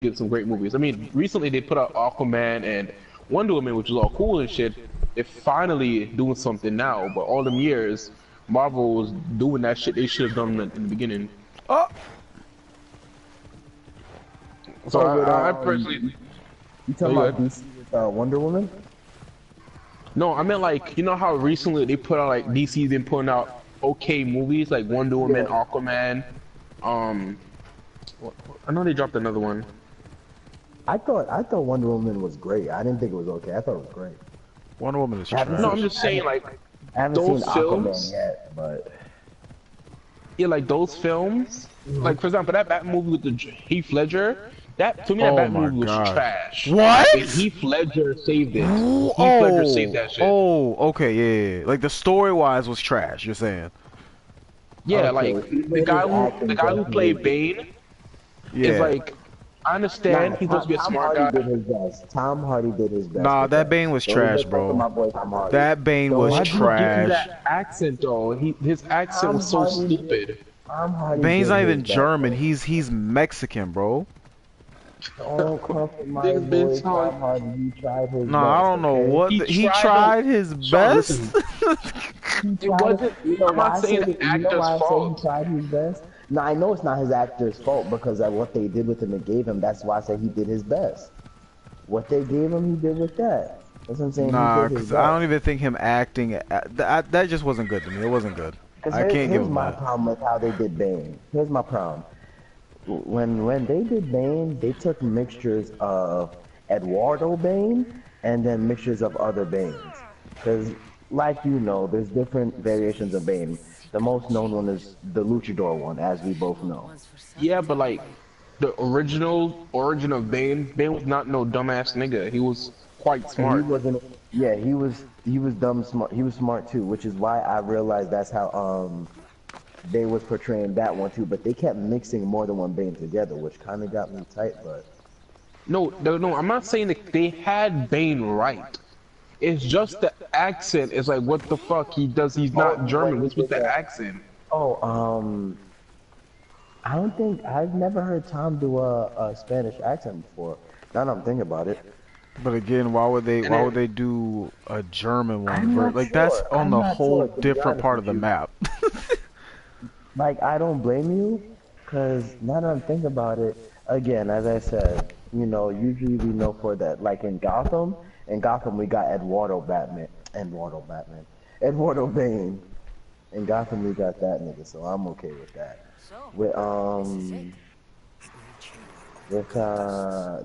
get some great movies. I mean, recently they put out Aquaman and Wonder Woman, which is all cool and shit. They're finally doing something now, but all them years, Marvel was doing that shit they should have done in the beginning. Oh, So So with I personally, you talking go about ahead. DC with Wonder Woman? No, I meant like you know how recently they put out like DC's been putting out okay movies like Wonder Woman, Yeah. Aquaman. Um, I know they dropped another one. I thought Wonder Woman was great. I didn't think it was okay. I thought it was great. Wonder Woman is I haven't trash. No, I'm just saying like I haven't those seen films. Aquaman yet, but Yeah, like those films. Like for example, that Batman movie with the Heath Ledger. That to me, that Oh Batman my movie was God. trash. What? And Heath Ledger saved it. Ooh, Heath Ledger saved that shit. oh, okay, yeah. Like the story wise was trash. You're saying? Yeah, okay, like Heath the guy Ledger's who acting the guy who played definitely- Bane Yeah. is like, I understand he's supposed to be a Tom smart Hardy guy. did his best. Tom Hardy did his best. Nah, with that Bane was Don't trash, even fuck with bro. My boy Tom Hardy. That Bane was Why'd you give him trash. that accent though? His accent Tom was so Hardy- stupid. Tom Hardy Bane's did not his even best, German. bro. He's Mexican, bro. Don't comfort my This boy bitch Tom talk- Hardy. He tried his best. Nah, I don't know okay? what He he tried tried his Sean, best. listen. He It tried wasn't. You know I'm why not I saying say the that- you know actor's why I say fault. he tried his best? No, I know it's not his actor's fault because of what they did with him and gave him. That's why I say he did his best. What they gave him, he did with that. That's what I'm saying. Nah, he did his because best. I don't even think him acting. That just wasn't good to me. It wasn't good. I can't give Here's him my that. problem with how they did Bane. Here's my problem. When they did Bane, they took mixtures of Eduardo Bane and then mixtures of other Banes. Because, like you know, there's different variations of Bane. The most known one is the Luchador one, as we both know. Yeah, but like the original origin of Bane, Bane was not no dumbass nigga. He was quite And smart. he wasn't. Yeah, he was dumb smart. He was smart too, which is why I realized that's how they was portraying that one too. But they kept mixing more than one Bane together, which kind of got me tight. But No, I'm not saying that they had Bane right. It's just the accent is like, what the fuck? He's not German. What's with the accent? oh, I don't think I've never heard Tom do a Spanish accent before. Now that I'm thinking about it. But again, why would they? And Why then- would they do a German I'm one? not Like that's sure. on I'm the not whole sure, to be different honest part of with the you. map. Like, I don't blame you, because now that I'm thinking about it, again, as I said, you know, usually we know for that, like in Gotham we got Eduardo Bane. In Gotham we got that nigga, so I'm okay with that. With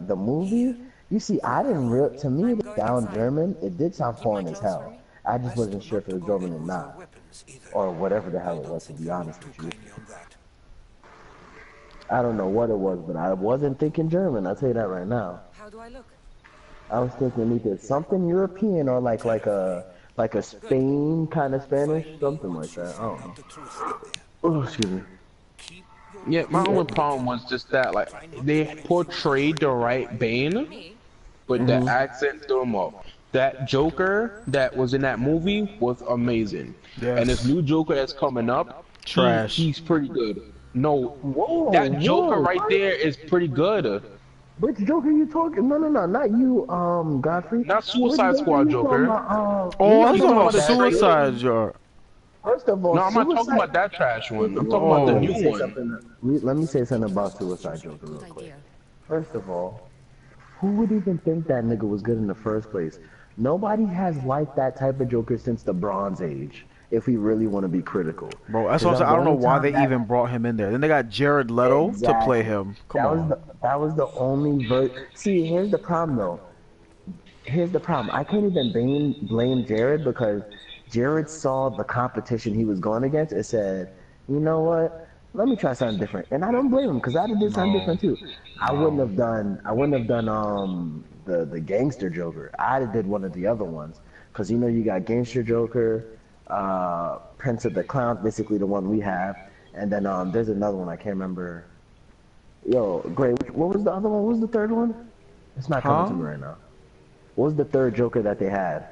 the movie, you see, I didn't to me, it sound German, it did sound foreign as hell. I just wasn't sure if it was German or not. Or whatever the hell it was, to be honest with you. I don't know what it was, but I wasn't thinking German, I'll tell you that right now. How do I look? I was thinking either something European or like a Spain kind of Spanish, something like that. I don't know. Oh, excuse me. Yeah, my only problem was just that like they portrayed the right Bane, but the accent threw him off. That Joker that was in that movie was amazing, Yes. and this new Joker that's coming up, Trash. He's pretty good. No, Whoa, that Joker whoa, right what? there is pretty good. Which Joker you talking? No, not you, Godfrey. Not Suicide Which Squad you Joker. talking about, Oh, I'm you talking talking about about that Suicide Jar. First of all, No, I'm not talking Suicide- about that trash one. I'm talking Oh. about the Let me new say one. Let me say something about Suicide Joker real Good quick. idea. First of all, who would even think that nigga was good in the first place? Nobody has liked that type of Joker since the Bronze Age, if we really want to be critical. Bro, that's what I'm saying. I don't know why they even brought him in there. Then they got Jared Leto to play him. Come on. That was the only See, here's the problem though. Here's the problem. I can't even blame Jared because Jared saw the competition he was going against and said, you know what? Let me try something different. And I don't blame him because I'd have did something different too. I wouldn't have done the gangster Joker. I'd have did one of the other ones. Cause you know you got Gangster Joker, Prince of the Clowns, basically the one we have, and then there's another one I can't remember. Yo, great. What was the other one? What was the third one? It's not coming to me right now. What was the third Joker that they had?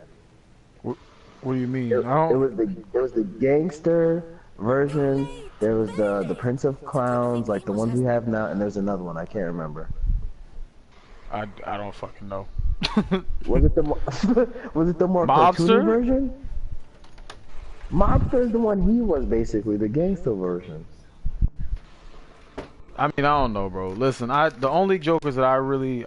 What do you mean? It I don't. was the gangster version. There was the Prince of Clowns, like the ones we have now, and there's another one I can't remember. I don't fucking know. Was it the was it the more cartoony version? Mobster is the one he was basically the gangster version. I mean, I don't know, bro. Listen, the only Jokers that I really,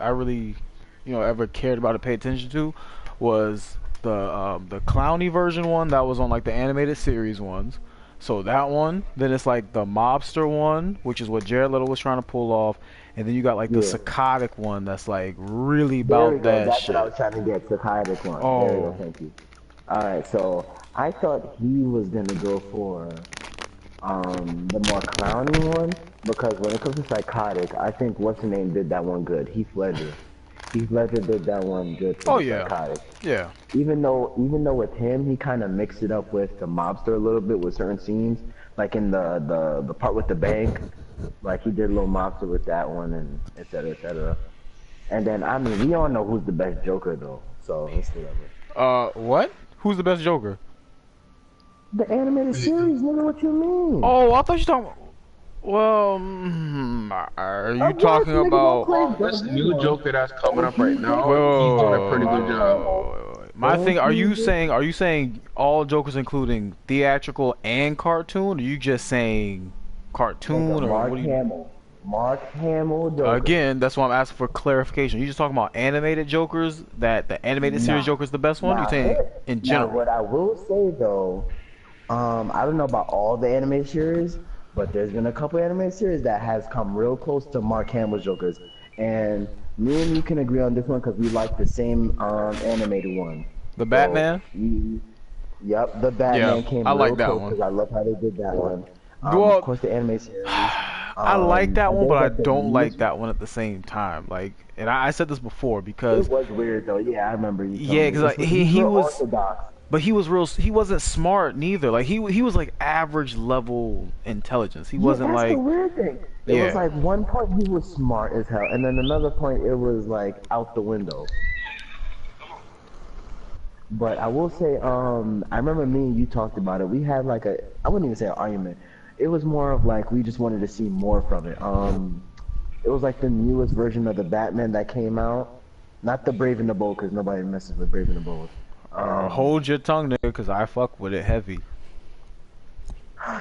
you know, ever cared about to pay attention to was the clowny version one that was on like the animated series ones. So that one, then it's like the mobster one, which is what Jared Leto was trying to pull off, and then you got like the psychotic one that's like really about that That's shit. what I was trying to get, psychotic one. Oh, there we go, thank you. All right, so I thought he was gonna go for the more clowny one because when it comes to psychotic, I think what's the name did that one good. Heath Ledger. Heath Ledger did that one good for psychotic. Yeah. Even though with him, he kind of mixed it up with the mobster a little bit with certain scenes, like in the part with the bank, like he did a little mobster with that one and et cetera, et cetera. And then I mean, we all know who's the best Joker though, so it's whatever. What? Who's the best Joker? The animated series, nigga. What you mean? Oh, I thought you talking. Well, are you talking about this new Joker that's coming up right now? He's doing a pretty good job. My thing, are you saying all Jokers including theatrical and cartoon? Or are you just saying cartoon or Mark what? Hamill. Mark Hamill Joker. Again, that's why I'm asking for clarification. You just talking about animated Jokers? That the animated series Joker is the best one? You're saying in general? What I will say though, I don't know about all the animated series, but there's been a couple animated series that has come real close to Mark Hamill's Jokers, and me and you can agree on this one because we like the same animated one. The Batman. Yep, the Batman came. I like real that close one. Because I love how they did that one. Well, of course, the animated series. I like that one, but I don't like that one at the same time. Like, and I said this before because it was weird though. Yeah, I remember you. Yeah, because like he was. Orthodox. But he was real. He wasn't smart neither. Like he was like average level intelligence. He wasn't that's like. the weird thing. It was like one point he was smart as hell, and then another point it was like out the window. But I will say, I remember me and you talked about it. We had like I wouldn't even say an argument. It was more of like we just wanted to see more from it. It was like the newest version of the Batman that came out, not the Brave and the Bold, because nobody messes with Brave and the Bold. Hold your tongue, nigga, because I fuck with it heavy.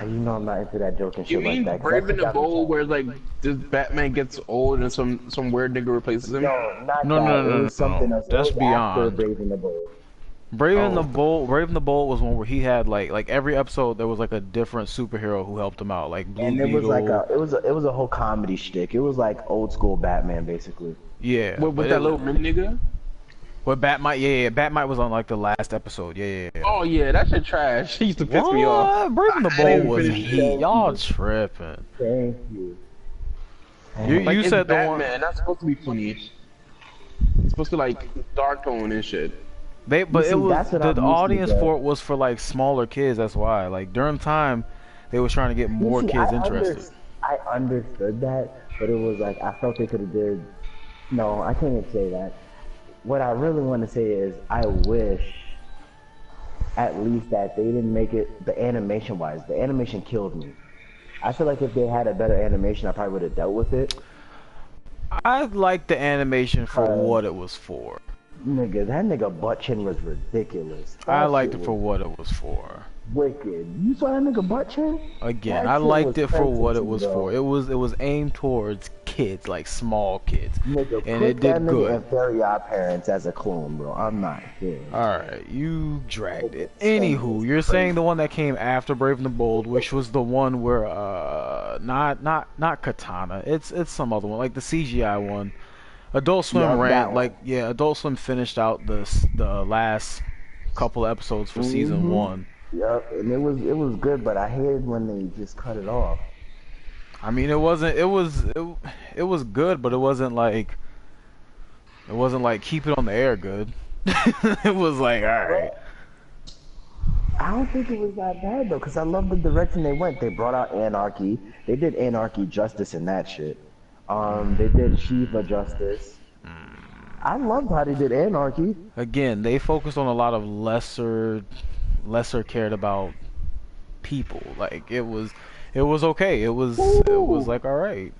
You know I'm not into that joke and shit like that. You mean Brave and the Bold, where like this Batman gets old and some weird nigga replaces him? No. Something else. That's beyond. Brave and the Bold. Brave and the Bold was one where he had like every episode there was like a different superhero who helped him out, like Blue and it Beetle. was like it was a whole comedy shtick. It was like old school Batman basically. Yeah. With that little nigga. But Batmite, Batmite was on like the last episode. Yeah. Oh yeah, that shit trash. He used to piss me off. Brave and the Bold was heat. Y'all tripping. Thank you. You said the Batman, one. that's supposed to be funny. It's supposed to like dark tone and shit. But it was the audience for it was for like smaller kids. That's why. Like during time, they was trying to get more kids interested. I understood that, but it was like I felt they could have did. No, I can't even say that. What I really want to say is I wish at least that they didn't make it the animation wise. The animation killed me. I feel like if they had a better animation, I probably would have dealt with it. I liked the animation for what it was for. Nigga, that nigga butt chin was ridiculous. I liked it for what it was for. Wicked. You saw that nigga butt chin? Again, I liked it for what it was for. It was aimed towards kids, like small kids, nigga, and it did good. And bury our parents as a clone, bro. I'm not kidding. All right, you dragged it. Anywho, you're saying the one that came after Brave and the Bold, which was the one where not Katana. It's some other one, like the CGI one. Adult Swim Adult Swim finished out the last couple episodes for season 1. Yep, and it was good, but I hated when they just cut it off. I mean, it was good, but it wasn't like keep it on the air good. It was like, all right. I don't think it was that bad though, cause I love the direction they went. They brought out Anarchy. They did Anarchy justice in that shit. They did Shiva justice. I loved how they did Anarchy. Again, they focused on a lot of lesser cared about people. Like it was okay. It was like all right.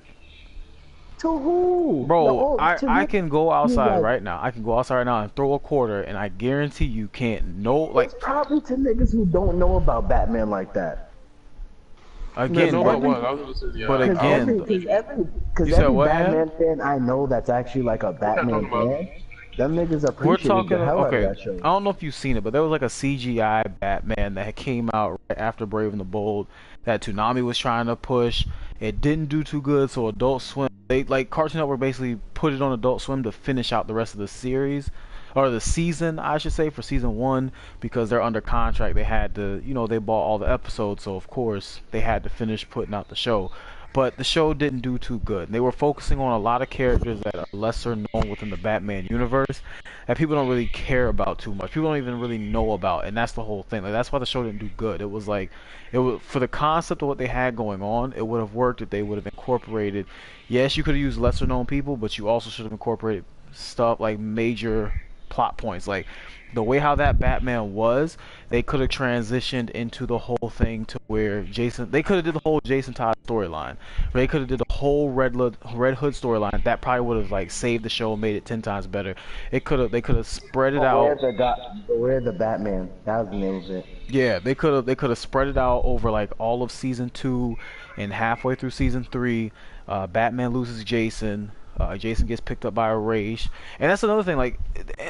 To who? Bro, To I me, can go he's outside like, right now. I can go outside right now and throw a quarter, and I guarantee you can't know. Like it's probably to niggas who don't know about Batman like that. Yeah, again, no, Because about but what? I was gonna say, but yeah, I was again, gonna say, cause you said every what, Ant? Batman fan I know that's actually like a what y'all Batman talking about? fan, them niggas We're appreciated talking. the hell out of Okay, that show. I don't know if you've seen it, but there was like a CGI Batman that came out right after Brave and the Bold that Toonami was trying to push. It didn't do too good, so Adult Swim, they like Cartoon Network basically put it on Adult Swim to finish out the rest of the series, or the season, I should say, for season one, because they're under contract. They had to, they bought all the episodes, so of course they had to finish putting out the show. But the show didn't do too good. They were focusing on a lot of characters that are lesser known within the Batman universe that people don't really care about too much. People don't even really know about, and that's the whole thing. Like that's why the show didn't do good. It was like, it was for the concept of what they had going on. It would have worked if they would have incorporated. Yes, you could have used lesser known people, but you also should have incorporated stuff like major plot points, like the way how that Batman was. They could have transitioned into the whole thing to where Jason. They could have did the whole Jason Todd storyline. They could have did the whole Red Hood storyline. That probably would have like saved the show, made it 10 times better. It could have. They could have spread it out. Beware the Batman. That was the name of it. Yeah, they could have. They could have spread it out over like all of season 2 and halfway through season 3. Batman loses Jason. Jason gets picked up by a rage, and that's another thing. Like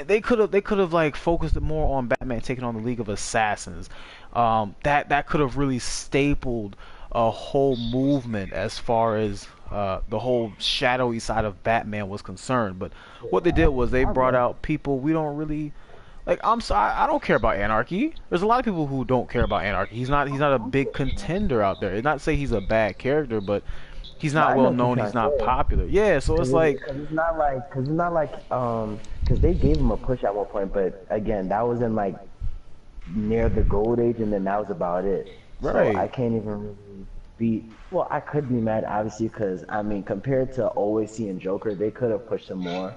they could have like focused it more on Batman taking on the League of Assassins. That could have really stapled a whole movement as far as the whole shadowy side of Batman was concerned. But what they did was they brought out people we don't really like. I'm sorry, I don't care about Anarchy. There's a lot of people who don't care about Anarchy. He's not a big contender out there. It's not to say he's a bad character, but he's No, not I well know what you're known. trying He's to not say. popular. Yeah, so it's like, Cause it's not like cause they gave him a push at one point, but again, that was in like near the gold age, and then that was about it. So right. I can't even really be. Well, I could be mad, obviously, because I mean, compared to always seeing Joker, they could have pushed him more.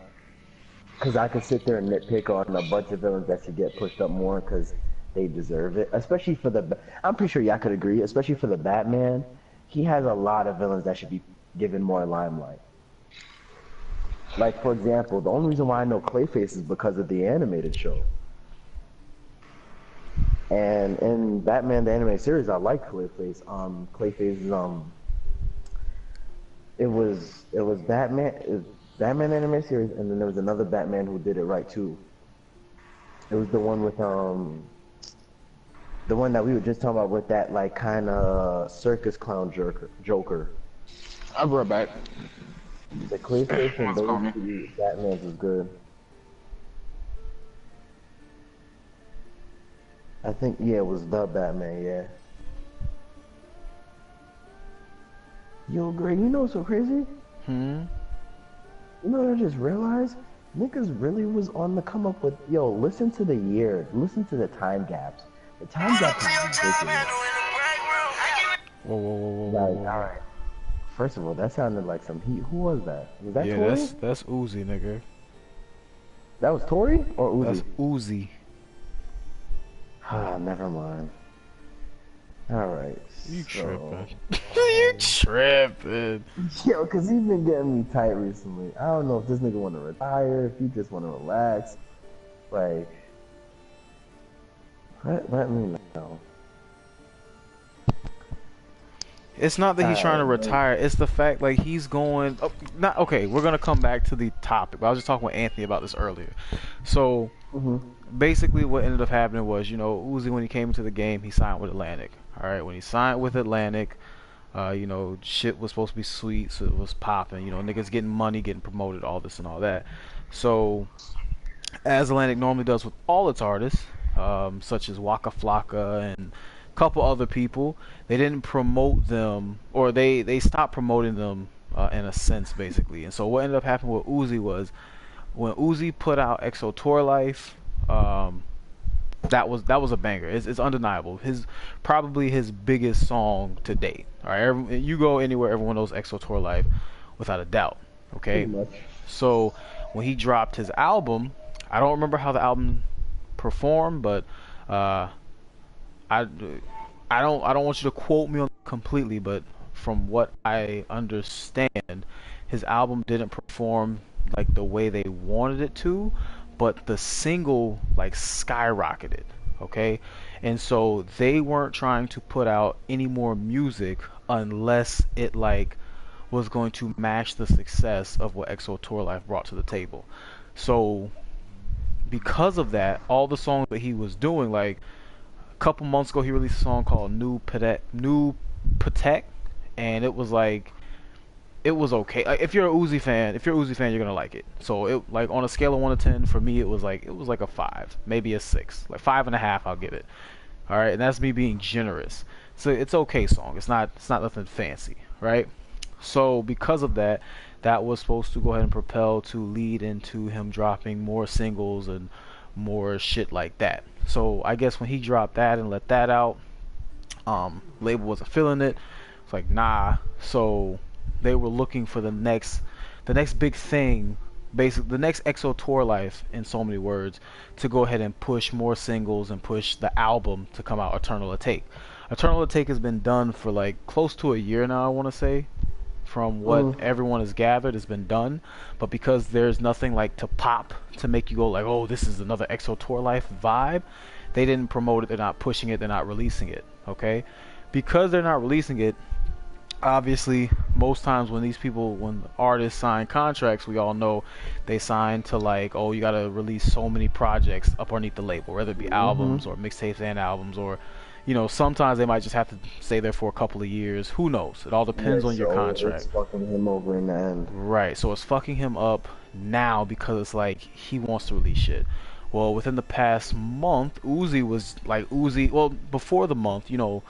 Because I could sit there and nitpick on a bunch of villains that should get pushed up more because they deserve it. Especially for the, I'm pretty sure y'all could agree. Especially for the Batman, he has a lot of villains that should be given more limelight. Like for example, the only reason why I know Clayface is because of the animated show. And in Batman the animated series, I like Clayface. Clayface it was Batman animated series, and then there was another Batman who did it right too. It was the one with the one that we were just talking about with that like kind of circus clown Joker. I'll be right back. The Clayface and Someone's calling those two Batmans was good. I think yeah, it was the Batman, yeah. Yo, Greg, you know what's so crazy? Hmm. You know what I just realized? Niggas really was on the come up with, yo, listen to the years, listen to the time gaps. The time gaps is ridiculous. Whoa, whoa, whoa, whoa, whoa, Like, whoa. alright. First of all, that sounded like some heat. Who was that? Was that Yeah, Tory? that's Uzi, nigga. That was Tory or Uzi? That's Uzi. Ah, never mind. Alright. You so- tripping? You tripping? Yo, cause he's been getting me tight recently. I don't know if this nigga wanna retire, if he just wanna relax. Like, let me know. It's not that he's trying to Alright, retire. It's the fact like he's going. Oh, not okay. We're gonna come back to the topic. But I was just talking with Anthony about this earlier. So basically, what ended up happening was, Uzi when he came into the game, he signed with Atlantic. All right, when he signed with Atlantic, shit was supposed to be sweet, so it was popping. Niggas getting money, getting promoted, all this and all that. So, as Atlantic normally does with all its artists, such as Waka Flocka and a couple other people, they didn't promote them, or they stopped promoting them in a sense, basically. And so what ended up happening with Uzi was, when Uzi put out EXO Tour Life, that was a banger. It's undeniable. Probably his biggest song to date. All right, you go anywhere, everyone knows EXO Tour Life, without a doubt. Okay, Pretty much. so when he dropped his album, I don't remember how the album performed, but I don't want you to quote me on it completely, but from what I understand, his album didn't perform like the way they wanted it to, but the single like skyrocketed, okay? And so they weren't trying to put out any more music unless it like was going to match the success of what EXO Tour Life brought to the table. So because of that, all the songs that he was doing, like a couple months ago, he released a song called New Patek, and it was like it was okay. Like, if you're a Uzi fan, you're gonna like it. So it like on a scale of 1 to 10, for me, it was like a 5, maybe a 6, like 5.5. I'll give it. All right, and that's me being generous. So it's okay song. It's not nothing fancy, right? So because of that, that was supposed to go ahead and propel to lead into him dropping more singles and more shit like that. So I guess when he dropped that and let that out, label wasn't feeling it. It's like nah. So they were looking for the next big thing, basically the next EXO Tour Life, in so many words, to go ahead and push more singles and push the album to come out. Eternal Atake. Eternal Atake has been done for like close to a year now, I want to say. From what everyone has gathered, has been done, but because there's nothing like to pop to make you go like, oh, this is another EXO Tour Life vibe, they didn't promote it, they're not pushing it, they're not releasing it, okay? Because they're not releasing it, obviously, most times when artists sign contracts, we all know they sign to like, oh, you gotta release so many projects up underneath the label, whether it be albums or mixtapes and albums, or you know, sometimes they might just have to stay there for a couple of years. Who knows? It all depends on your contract. It's fucking him over in the end. Right. So it's fucking him up now because it's like he wants to release shit. Well, within the past month, well, before the month, you know,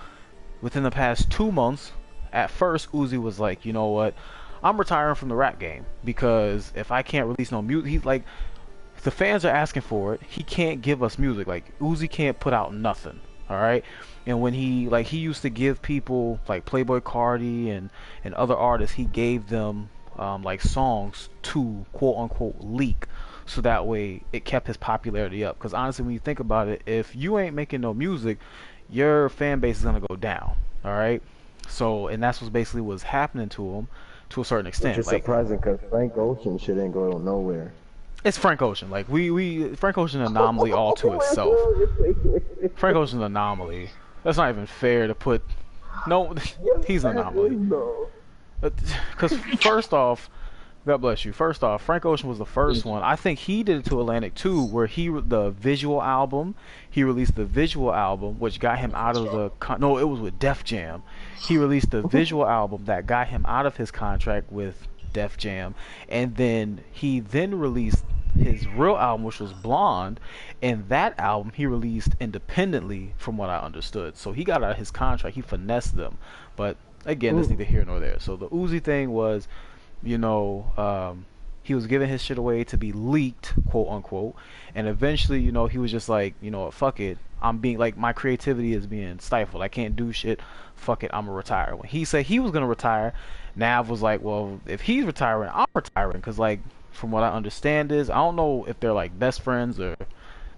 within the past 2 months, at first Uzi was like, you know what, I'm retiring from the rap game because if I can't release no music, he's like, the fans are asking for it. He can't give us music. Like Uzi can't put out nothing. All right, and when he used to give people like Playboi Carti and other artists, he gave them like songs to quote unquote leak, so that way it kept his popularity up. Because honestly, when you think about it, if you ain't making no music, your fan base is gonna go down. All right, so and that's what basically was happening to him to a certain extent. Which is surprising because Frank Ocean shit ain't going nowhere. It's Frank Ocean. Like Frank Ocean anomaly all to itself. Frank Ocean's anomaly. That's not even fair to put. No, he's an anomaly. Because first off, God bless you. First off, Frank Ocean was the first one. I think he did it to Atlantic too, where he released the visual album, which got him out of the. No, it was with Def Jam. He released the visual album that got him out of his contract with Def Jam, and then he released his real album, which was Blonde, and that album he released independently from what I understood. So he got out of his contract, he finessed them, but again, that's neither here nor there. So the Uzi thing was, you know, he was giving his shit away to be leaked, quote unquote, and eventually, you know, he was just like, you know, fuck it, I'm being like, my creativity is being stifled, I can't do shit, fuck it, I'm gonna retire. When he said he was gonna retire, Nav was like, well, if he's retiring, I'm retiring, because like, from what I understand is, I don't know if they're like best friends or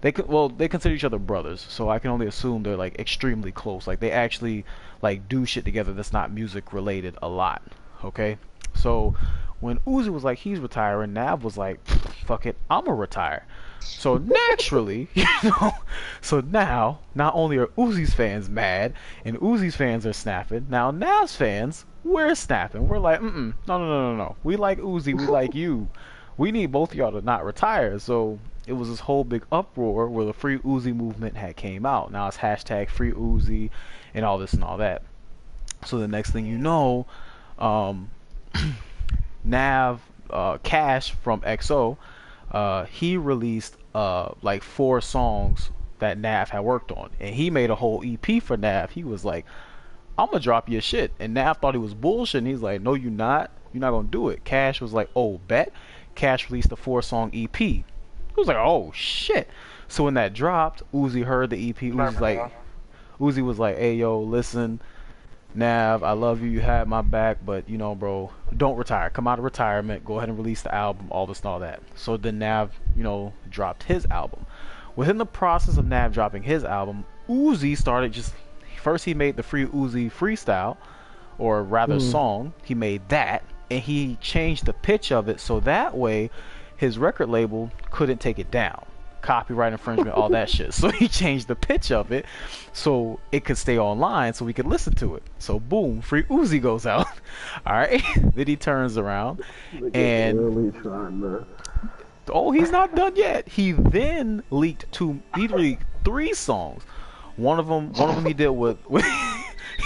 they consider each other brothers, so I can only assume they're like extremely close, like they actually like do shit together that's not music related a lot. Okay, so when Uzi was like he's retiring, Nav was like, fuck it, I'ma retire. So naturally, you know, so now not only are Uzi's fans mad and Uzi's fans are snapping, now Nav's fans, we're snapping. We're like, no. We like Uzi, we like you. We need both of y'all to not retire. So it was this whole big uproar where the Free Uzi movement had came out. Now it's hashtag Free Uzi and all this and all that. So the next thing you know, Nav, Cash from EXO, he released like 4 songs that Nav had worked on, and he made a whole EP for Nav. He was like, I'm gonna drop your shit, and Nav thought he was bullshit, and he's like, no, you're not gonna do it. Cash was like, oh, bet. Cash released a 4-song EP. He was like, oh shit. So when that dropped, Uzi heard the EP. Uzi was like, hey yo, listen, Nav, I love you, you had my back, but you know, bro, don't retire. Come out of retirement, go ahead and release the album, all this and all that. So then Nav, you know, dropped his album. Within the process of Nav dropping his album, Uzi started first he made the Free Uzi freestyle, or rather song. He made that. and he changed the pitch of it so that way his record label couldn't take it down. Copyright infringement, all that shit. So he changed the pitch of it so it could stay online so we could listen to it. So boom, Free Uzi goes out. Alright. Then he turns around and really trying to... oh, he's not done yet. He then leaked three songs. One of them he did with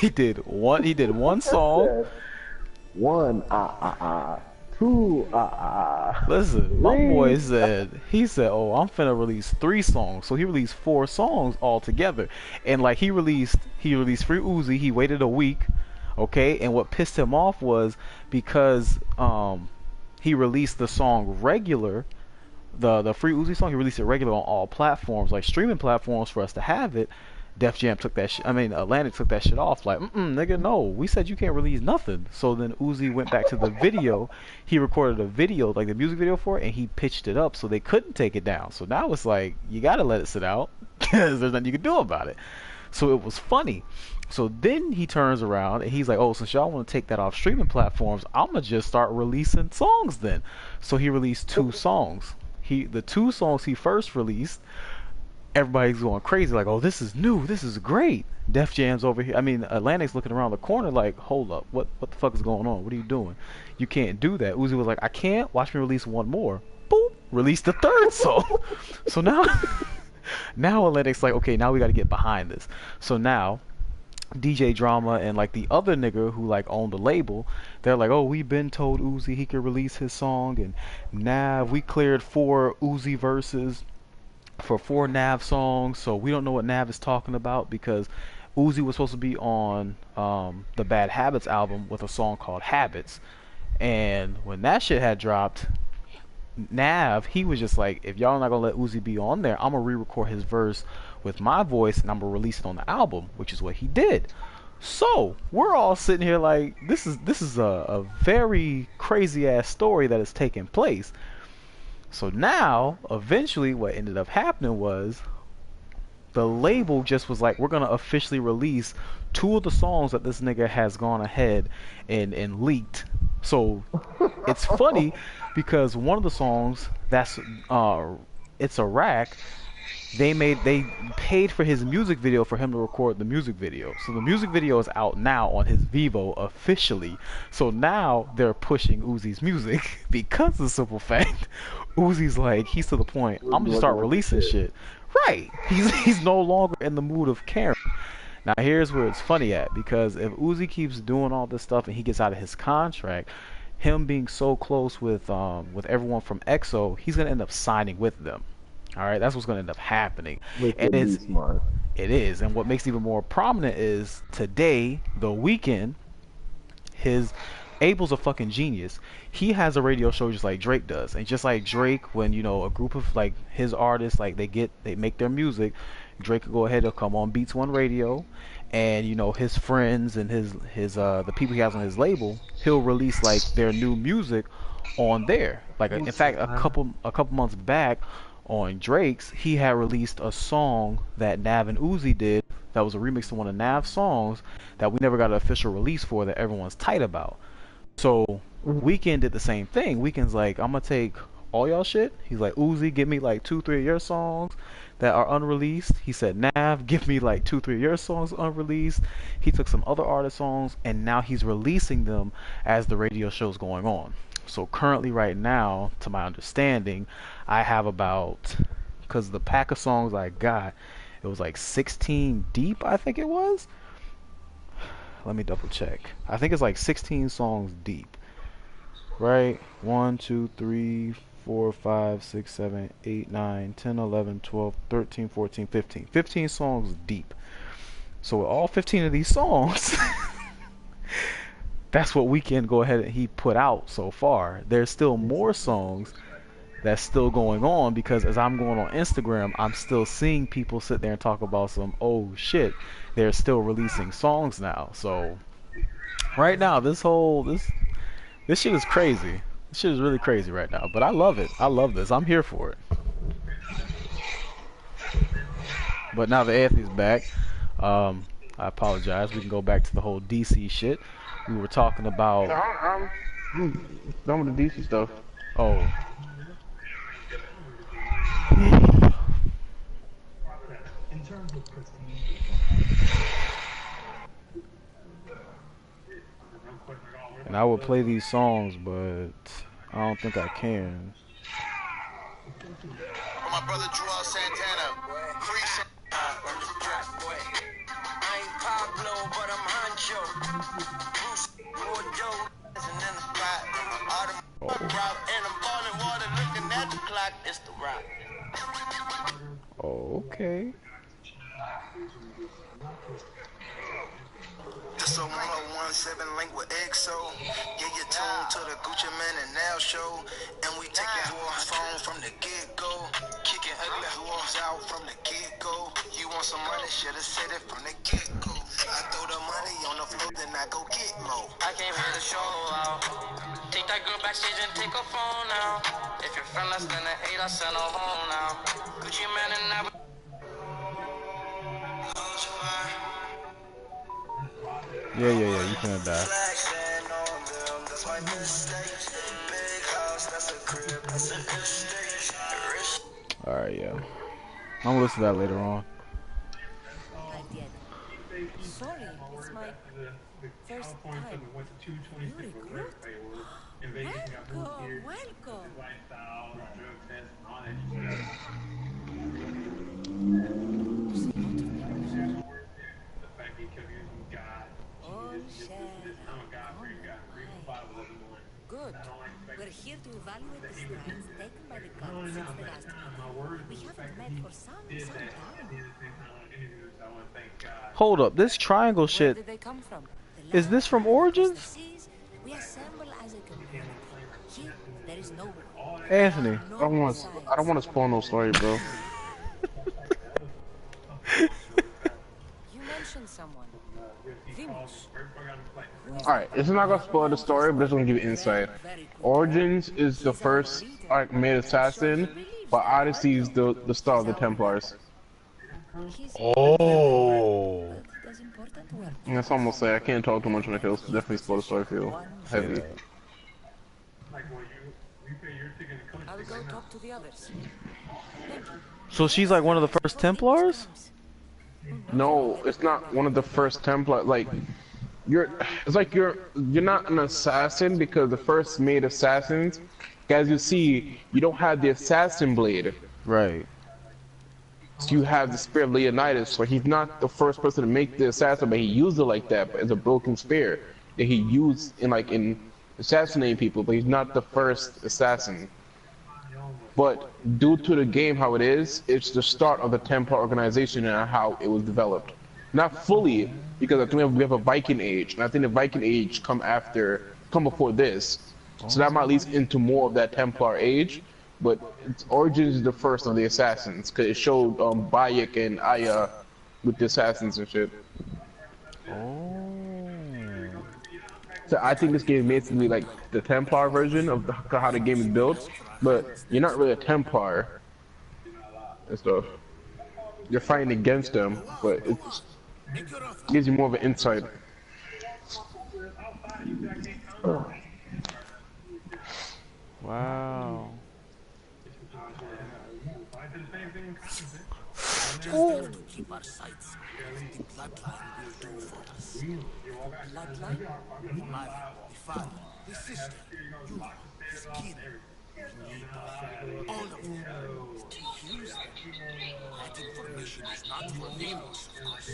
he did one song. One two Listen, my boy said oh, I'm finna release 3 songs. So he released 4 songs altogether. And like he released Free Uzi, he waited a week, okay? And what pissed him off was because he released the song regular, the Free Uzi song, he released it regular on all platforms, like streaming platforms for us to have it. Def Jam took that shit. I mean, Atlantic took that shit off. Like, nigga, no. We said you can't release nothing. So then Uzi went back to the video. He recorded a video, like the music video for it, and he pitched it up so they couldn't take it down. So now it's like, you gotta let it sit out because there's nothing you can do about it. So it was funny. So then he turns around and he's like, oh, since y'all want to take that off streaming platforms, I'm gonna just start releasing songs then. So he released 2 songs. The 2 songs he first released, everybody's going crazy, like, oh, this is new, this is great. Def Jam's over here. I mean, Atlantic's looking around the corner like, hold up, what the fuck is going on? What are you doing? You can't do that. Uzi was like, I can't. Watch me release 1 more. Boop. Release the 3rd song. So now, now Atlantic's like, okay, now we got to get behind this. So now, DJ Drama and like the other nigga who like owned the label, they're like, oh, we've been told Uzi he could release his song, and Nav, we cleared 4 Uzi verses for 4 Nav songs, so we don't know what Nav is talking about because Uzi was supposed to be on the Bad Habits album with a song called Habits, and when that shit had dropped, Nav, he was just like, if y'all not gonna let Uzi be on there, I'm gonna re-record his verse with my voice and I'm gonna release it on the album, which is what he did. So we're all sitting here like, this is a very crazy ass story that is taking place. So now, eventually, what ended up happening was the label just was like, we're going to officially release 2 of the songs that this nigga has gone ahead and leaked. So it's funny because one of the songs, that's It's Iraq, they paid for his music video for him to record the music video. So the music video is out now on his Vivo officially. So now they're pushing Uzi's music because of the simple fact Uzi's like, he's to the point, I'm gonna start releasing shit. Right. He's no longer in the mood of caring. Now here's where it's funny at, because if Uzi keeps doing all this stuff and he gets out of his contract, him being so close with everyone from EXO, he's gonna end up signing with them. Alright, that's what's gonna end up happening. And it is. And what makes it even more prominent is today, The Weeknd, Abel's a fucking genius. He has a radio show just like Drake does, and just like Drake, when a group of like his artists, like they make their music, Drake will go ahead and come on Beats One Radio, and his friends and his the people he has on his label, he'll release like their new music on there. Like in fact, a couple months back on Drake's, he had released a song that Nav and Uzi did that was a remix to one of Nav's songs that we never got an official release for, that everyone's tight about. So Weeknd did the same thing. Weeknd's like, I'm gonna take all y'all shit. He's like, Uzi, give me like 2-3 of your songs that are unreleased. He said, Nav, give me like 2-3 of your songs unreleased. He took some other artist songs and now he's releasing them as the radio show's going on. So currently right now, to my understanding, I have about, because the pack of songs I got, it was like 16 deep, I think it was. Let me double check. I think it's like 16 songs deep. Right? 1, 2, 3, 4, 5, 6, 7, 8, 9, 10, 11, 12, 13, 14, 15. 15 songs deep. So with all 15 of these songs, that's what Weeknd go ahead and he put out so far. There's still more songs that's still going on, because as I'm going on Instagram, I'm still seeing people sit there and talk about some, oh shit, they're still releasing songs now. So right now, this shit is crazy. This shit is really crazy right now, but I love it. I love this. I'm here for it. But now the Anthony's back. I apologize. We can go back to the whole DC shit. We were talking about. I'm done with the DC stuff. Oh. And I would play these songs, but I don't think I can. My brother Joel Santana. I ain't Pablo, but I'm Hancho. Bruce Bordeaux isn't in the spot. Route and I'm falling water looking at the clock. It's the rock. Okay. This a 1017 link with EXO. Yeah, you tuned to the Gucci Man and Now show. And we taking dwarfs phone from the get-go. Kicking ugly dwarfs out from the get-go. You want some money, should've said it from the get-go. I throw the money on the floor, then I go get more. I came here to show out. Take that girl backstage and take her phone out. If your friend less than an 8, I send her home now. Gucci Man and I. Yeah, you finna die. Alright, yeah. I'm gonna listen to that later on. Sorry, it's my first time. You recruit? Welcome. Good. We're here to evaluate the strides taken by the cult since the last meeting. We haven't met for some time. Hold up, this triangle shit. Where did they come from? Is this from Origins? We assemble as a community. Here, there is no Anthony. I don't want to spoil no story, bro. You mentioned someone. Vimos. Alright, it's not gonna spoil the story, but it's gonna give you insight. Origins is the first like made assassin, but Odyssey is the star of the Templars. Oh. And that's almost like I can't talk too much when it feels definitely spoil the story for you. Heavy. I'll go talk to the others. So she's like one of the first Templars? No, it's not one of the first Templar. Like, it's like you're not an assassin because the first made assassins, as you see, you don't have the assassin blade. Right. So you have the spear of Leonidas, so he's not the first person to make the assassin, but he used it like that, but as a broken spear that he used in assassinating people, but he's not the first assassin. But due to the game how it is, it's the start of the Templar organization and how it was developed. Not fully, because I think we have a Viking Age, and I think the Viking Age come before this. So that might lead into more of that Templar age, but its origins is the first of the assassins, because it showed Bayek and Aya with the assassins and shit. Oh. So I think this game is basically like the Templar version of how the game is built, but you're not really a Templar and stuff. You're fighting against them, but it gives you more of an insight. Wow. To keep our sights. The bloodline will do for us. Bloodline? The mother, the father, the sister, you, the skin. All of them. To use them. That information is not for Venus, of course.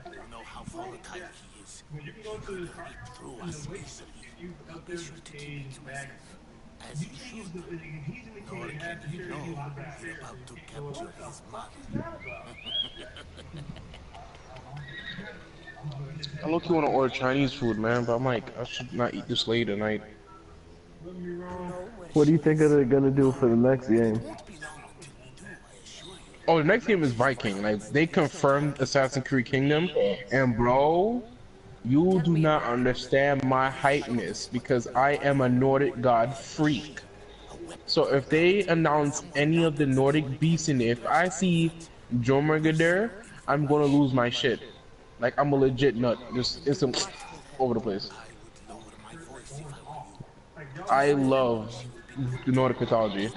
You know how volatile he is. He could rip through us easily. Be sure to keep it to myself. As you should. Nor can he know we're about to capture his mother. I look you want to order Chinese food, man, but I'm like, I should not eat this late tonight. What do you think they're gonna do for the next game? Oh, the next game is Viking. Like, they confirmed Assassin's Creed Kingdom, and bro, you do not understand my hypeness because I am a Nordic god freak. So if they announce any of the Nordic beasts in there, if I see Jormungandr, I'm gonna lose my shit. Like, I'm a legit nut, just instant over the place. I love the Nordic mythology.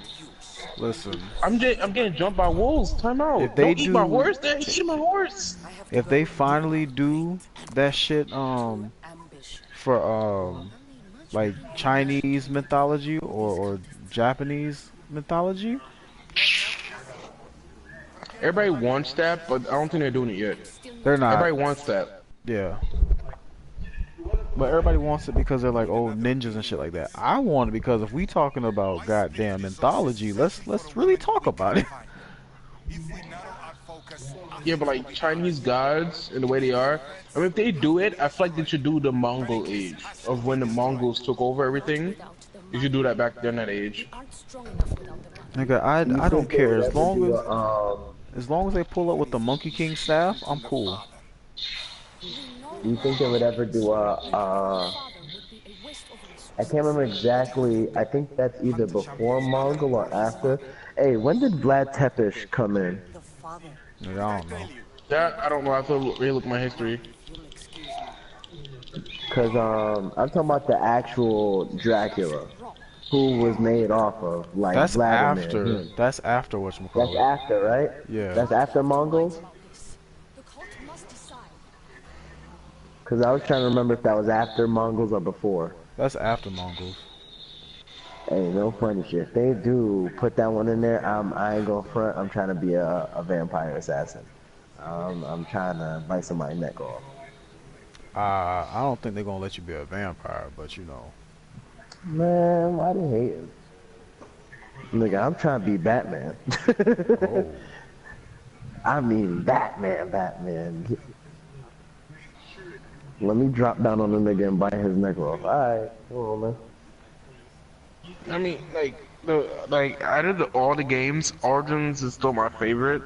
Listen, I'm getting jumped by wolves. Time if out. they Don't eat my do, horse. They're eating my horse. if they finally do that shit, for like Chinese mythology or Japanese mythology, Everybody wants that, but I don't think they're doing it yet. they're not. Everybody wants that. Yeah. But everybody wants it because they're like, oh, ninjas and shit like that. I want it because if we talking about goddamn mythology, let's really talk about it. Yeah, but like Chinese gods and the way they are, I mean, if they do it, I feel like they should do the Mongol age of when the Mongols took over everything. They should do that back during that age. Nigga, You I don't think they care would ever do a, as long as they pull up with the Monkey King staff, I'm cool. you think they would ever do I can't remember exactly. I think that's either before Mongol or after. Hey, when did Vlad Tepes come in? Nigga, I don't know. That I don't know. I have to really look at my history. Cause I'm talking about the actual Dracula, who was made off of like That's Vladimir. after. That's after whatchamacallit. That's after, right? Yeah. That's after Mongols. Cause I was trying to remember if that was after Mongols or before. That's after Mongols. Hey, no funny shit. If they do put that one in there, I ain't gonna front. I'm trying to be a vampire assassin. I'm trying to bite somebody's neck off. I don't think they're gonna let you be a vampire, but you know. Man, why they hate him? Nigga, I'm trying to be Batman. Oh. I mean, Batman. Let me drop down on the nigga and bite his neck off. Alright, come on, man. I mean, like out of all the games, Origins is still my favorite.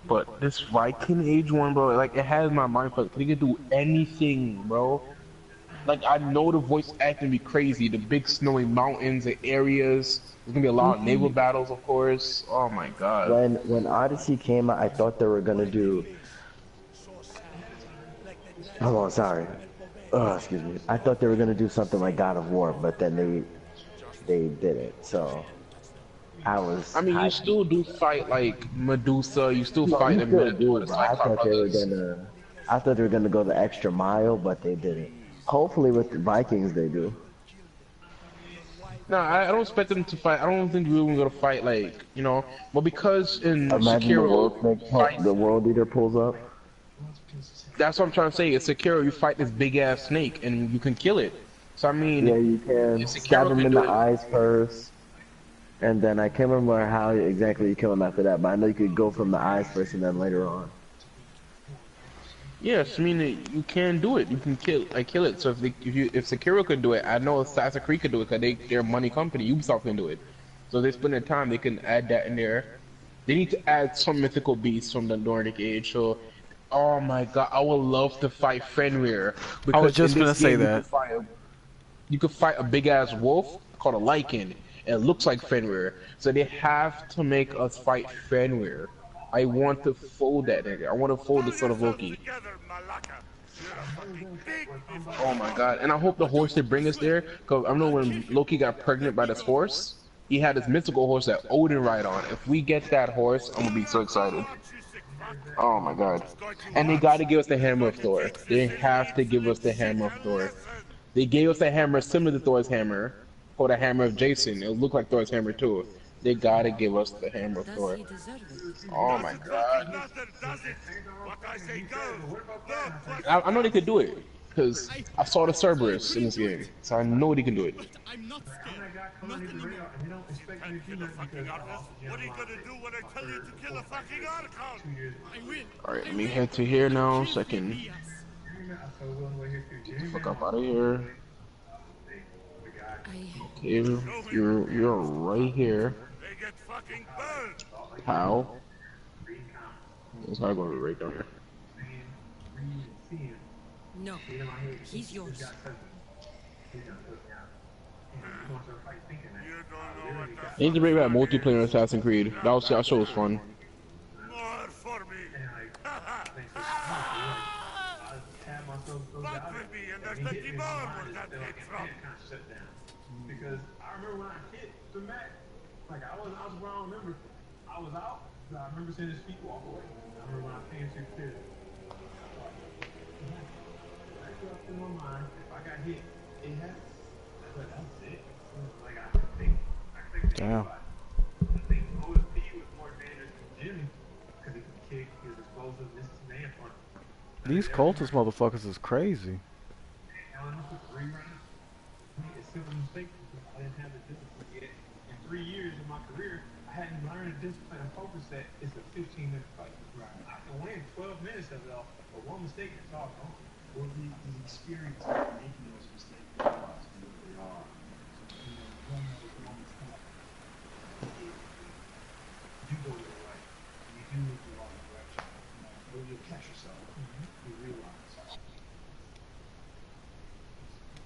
But this Viking Age one, bro, like it has my mind fucked. They can do anything, bro. Like I know the voice acting be crazy. The big snowy mountains, the areas. There's gonna be a lot of naval battles, of course. Oh my god. When Odyssey came out, I thought they were gonna do. Hold on, sorry. Oh, excuse me. I thought they were gonna do something like God of War, but then they didn't. So I was. I mean, you still do fight like Medusa. You still fight you the still Minotaur. do, The but I Cyclops thought they were brothers. gonna. I thought they were gonna go the extra mile, but they didn't. Hopefully, with the Vikings, they do. No, I don't expect them to fight. I don't think we're gonna fight like but because in Imagine Sekiro, the world eater pulls up. that's what I'm trying to say. In Sekiro, you fight this big ass snake and you can kill it. So I mean, Yeah, you can if stab Sekiro him can in do the it, eyes first, and then I can't remember how exactly you kill him after that. But I know you could go from the eyes first and then later on. yes, I mean you can do it. You can kill it. So if Sekiro could do it, I know Assassin's Creed could do it because they're a money company. Ubisoft can do it. So they spend their time. They can add that in there. They need to add some mythical beasts from the Nordic age. So, oh my god, I would love to fight Fenrir. I was just in gonna this say game, that. You could fight a big ass wolf called a Lycan. It looks like Fenrir. So they have to make us fight Fenrir. I want to fold that nigga. I want to fold the son of Loki. Oh my god. And I hope the horse they bring us there, because I know when Loki got pregnant by this horse, he had this mythical horse that Odin ride on. If we get that horse, I'm gonna be so excited. Oh my god. And they gotta give us the Hammer of Thor. They have to give us the Hammer of Thor. They gave us a hammer similar to Thor's hammer, called the Hammer of Jason. It looked like Thor's hammer too. They gotta give us the Hammer of Thor. Oh my god. I know they could do it, because I saw the Cerberus in this game, so I know they can do it. I'm not scared. Not anymore. You can't kill a fucking Archon. What are you gonna do when I tell you to kill a fucking Archon? I will. Alright, let me head to here now so I can get the fuck up out of here. Okay, you're right here. They get fucking burned. How? It's not going to be right down here. No, he's yours. You don't know what They need to bring back multiplayer Assassin's Creed. That show was fun. more for me. Fuck with me and there's 20 more where that came from. because I remember when I hit the mat, like I was where I remember, I was out, but I remember seeing his feet walk away. I remember when I came to clear. Right up in my mind, if I got hit, it happened. But that's it. Like I think Damn. about it. I think OSP was more dangerous than Jimmy because he could kick, he was explosive, this is man front. These cultist motherfuckers is crazy. Allen for 3 rounds. I mean, it's simple mistake because I didn't have the discipline yet. In 3 years of my career, I hadn't learned the discipline and focus that it's a 15-minute fight. Right. I can win 12 minutes of it all, but one mistake is all gone. Well, the experience of making those mistakes